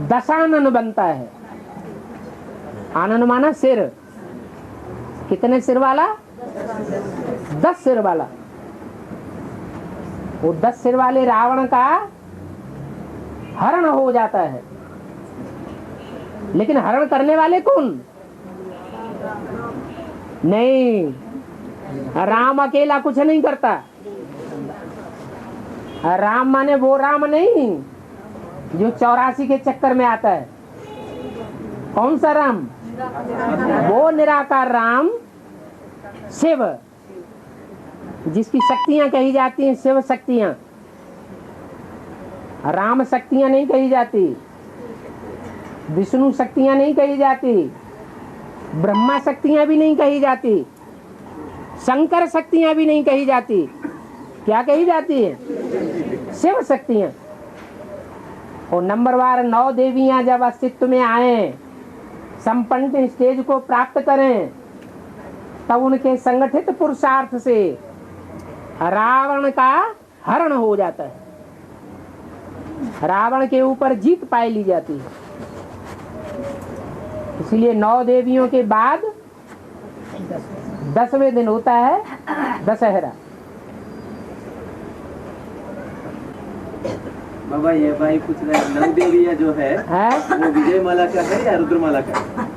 दशानन बनता है। आनन माना सिर। कितने सिर वाला? 10 सिर वाला। वो 10 सिर वाले रावण का हरण हो जाता है। लेकिन हरण करने वाले कौन? नहीं, राम अकेला कुछ नहीं करता। राम माने वो राम नहीं जो 84 के चक्कर में आता है। कौन सा राम? वो निराकार राम, शिव, जिसकी शक्तियां कही जाती हैं शिव शक्तियां। राम शक्तियां नहीं कही जाती, विष्णु शक्तियां नहीं कही जाती, ब्रह्मा शक्तियां भी नहीं कही जाती, शंकर शक्तियां भी नहीं कही जाती। क्या कही जाती है? शिव शक्तियां। और नंबरवार 9 देवियां जब अस्तित्व में आए, संपन्न स्टेज को प्राप्त करें, तब उनके संगठित पुरुषार्थ से रावण का हरण हो जाता है। रावण के ऊपर जीत पाई ली जाती है। इसलिए 9 देवियों के बाद 10वें दिन होता है दशहरा। बाबा ये भाई पूछ रहे हैं 9 देवियां जो है वो विजयमाला का है या रुद्रमाला का है?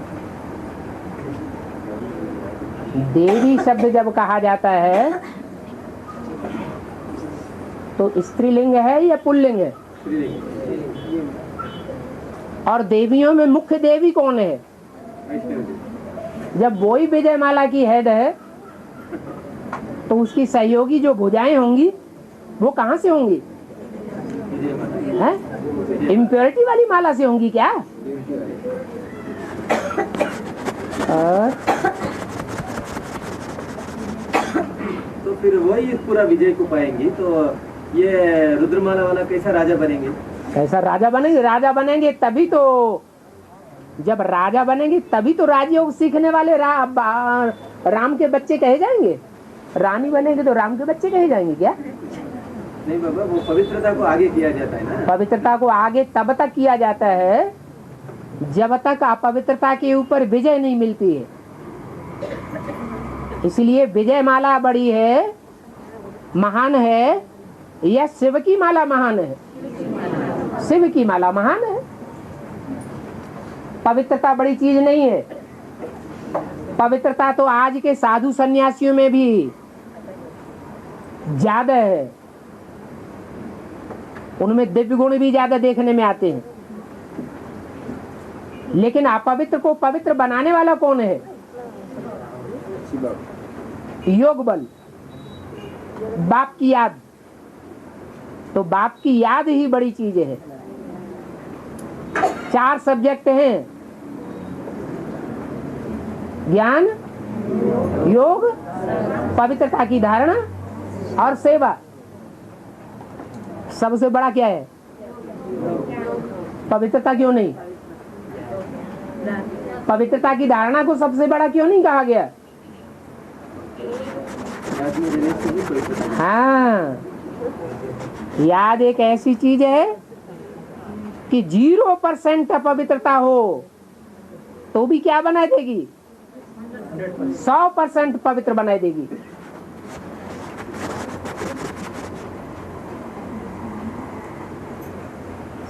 देवी शब्द जब कहा जाता है तो स्त्रीलिंग है या पुल्लिंग है? और देवियों में मुख्य देवी कौन है? जब वो ही विजयमाला की हेड है तो उसकी सहयोगी जो भुजाएं होंगी वो कहाँ से होंगी? इम्प्योरिटी वाली माला से होंगी क्या? तो फिर वही पूरा विजय को पाएंगी। तो ये रुद्रमाला वाला कैसा राजा बनेंगे? कैसा राजा बनेंगे? राजा बनेंगे तभी तो, जब राजा बनेंगे तभी तो राजयोग सीखने वाले राम के बच्चे कहे जाएंगे। रानी बनेंगे तो राम के बच्चे कहे जाएंगे क्या? नहीं बाबा, वो पवित्रता को आगे किया जाता है ना। पवित्रता को आगे तब तक किया जाता है जब तक अपवित्रता के ऊपर विजय नहीं मिलती है। इसलिए विजय माला बड़ी है, महान है, या शिव की माला महान है? शिव की माला महान है। पवित्रता बड़ी चीज नहीं है। पवित्रता तो आज के साधु सन्यासियों में भी ज्यादा है। उनमें दिव्य गुण भी ज्यादा देखने में आते हैं। लेकिन अपवित्र को पवित्र बनाने वाला कौन है? योग बल, बाप की याद। तो बाप की याद ही बड़ी चीज है। 4 सब्जेक्ट हैं: ज्ञान, योग, पवित्रता की धारणा और सेवा। सबसे बड़ा क्या है? पवित्रता क्यों नहीं? पवित्रता की धारणा को सबसे बड़ा क्यों नहीं कहा गया? हाँ, याद एक ऐसी चीज है कि 0% अपवित्रता हो तो भी क्या बना देगी? 100% पवित्र बना देगी।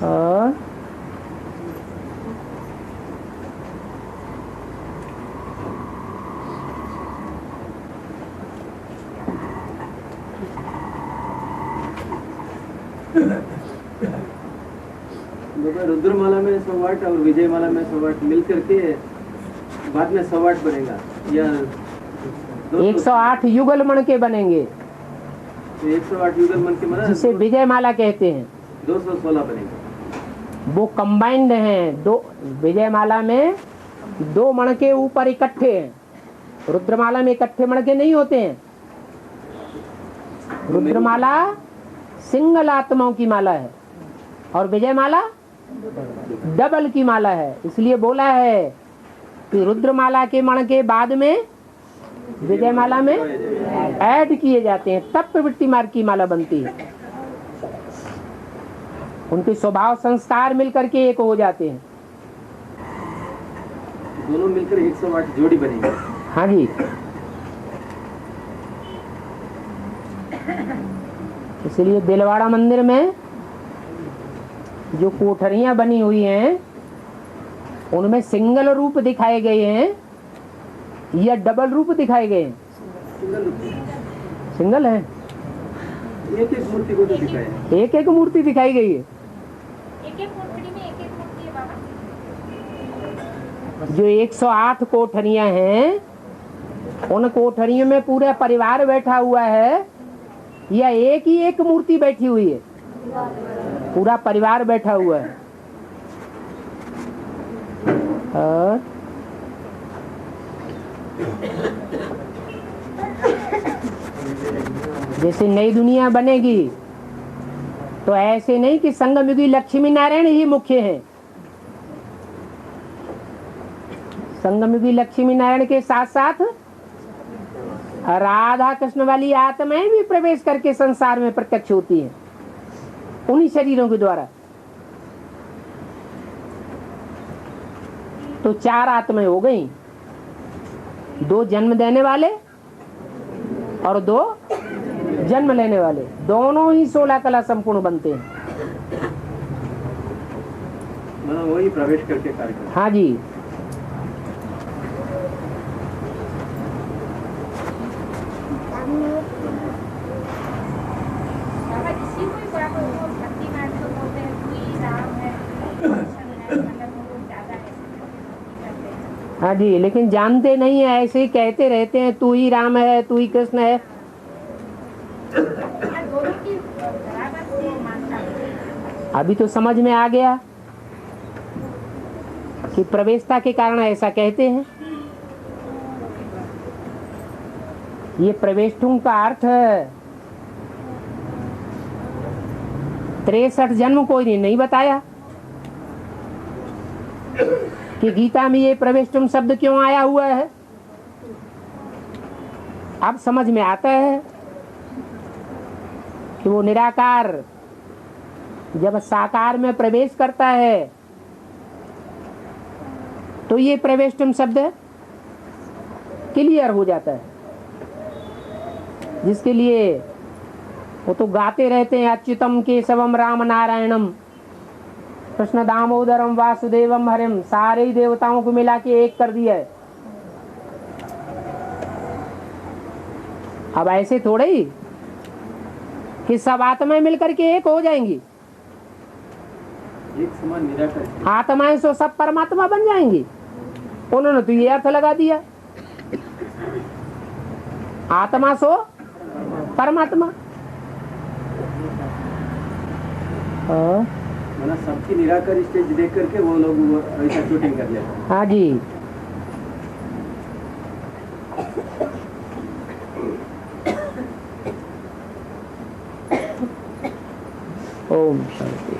और रुद्रमाला में 100 वाट और विजयमाला में 100 वाट मिल करके बाद में 100 वाट बनेगा या 108 युगल मन के बनेंगे, तो 108 युगल मन के बना, जिसे विजयमाला कहते हैं। 216 बनेगा। वो कंबाइंड हैं। दो विजयमाला में 2 मणके ऊपर इकट्ठे हैं। रुद्रमाला में इकट्ठे मणके नहीं होते हैं। रुद्रमाला सिंगल आत्माओं की माला है और विजयमाला डबल की माला है। इसलिए बोला है कि रुद्रमाला के मणके बाद में विजय माला में ऐड किए जाते हैं, तब प्रवृत्ति मार्ग की माला बनती है। उनके स्वभाव संस्कार मिलकर के एक हो जाते हैं। दोनों मिलकर 108 जोड़ी बनेगी। हाँ जी, इसलिए दिलवाड़ा मंदिर में जो कोठरियां बनी हुई हैं उनमें सिंगल रूप दिखाए गए हैं या डबल रूप दिखाए गए हैं? सिंगल है। एक एक मूर्ति को तो दिखाया है। एक एक मूर्ति दिखाई गई है। एक-एक कोठरी में एक-एक मूर्ति है बाबा। जो 108 कोठरियां हैं उन कोठरियों में पूरा परिवार बैठा हुआ है या एक ही एक मूर्ति बैठी हुई है? पूरा परिवार बैठा हुआ है। और जैसे नई दुनिया बनेगी तो ऐसे नहीं कि संगमयुगी लक्ष्मी नारायण ही मुख्य हैं। संगमयुगी लक्ष्मी नारायण के साथ साथ राधा कृष्ण वाली आत्माएं भी प्रवेश करके संसार में प्रत्यक्ष होती हैं उन्हीं शरीरों के द्वारा। तो 4 आत्माएं हो गई, 2 जन्म देने वाले और 2 जन्म लेने वाले, दोनों ही 16 कला संपूर्ण बनते हैं। मतलब वही प्रवेश करके कार्य करते हैं। हाँ जी, बाबा इसी को ही बड़ा वो भक्ति मार्ग को बोलते हैं, तू ही राम है, मतलब वो ज्यादा ऐसे करते हैं। हाँ जी, लेकिन जानते नहीं है, ऐसे ही कहते रहते हैं तू ही राम है, तू ही कृष्ण है। दोनों की बराबर से मानता है। अभी तो समझ में आ गया कि प्रवेशता के कारण ऐसा कहते हैं। ये प्रवेष्टुम का अर्थ है 63 जन्म कोई नहीं बताया कि गीता में ये प्रवेष्टुम शब्द क्यों आया हुआ है। अब समझ में आता है कि वो निराकार जब साकार में प्रवेश करता है तो ये प्रवेष्टुम शब्द क्लियर हो जाता है, जिसके लिए वो तो गाते रहते हैं अच्युतम केशवम राम नारायणम कृष्ण दामोदरम वासुदेवम हरिम, सारे ही देवताओं को मिला के एक कर दिया है। अब ऐसे थोड़े ही कि सब आत्माएं मिलकर के एक हो जाएंगी, एक समान निराकार। आत्माएं सो सब परमात्मा बन जाएंगी। उन्होंने तो ये अर्थ लगा दिया, आत्मा सो परमात्मा। मतलब सबकी निराकार स्टेज देख करके वो लोग ऐसा शूटिंग कर लेते हैं। हाँ जी, ओम शांति।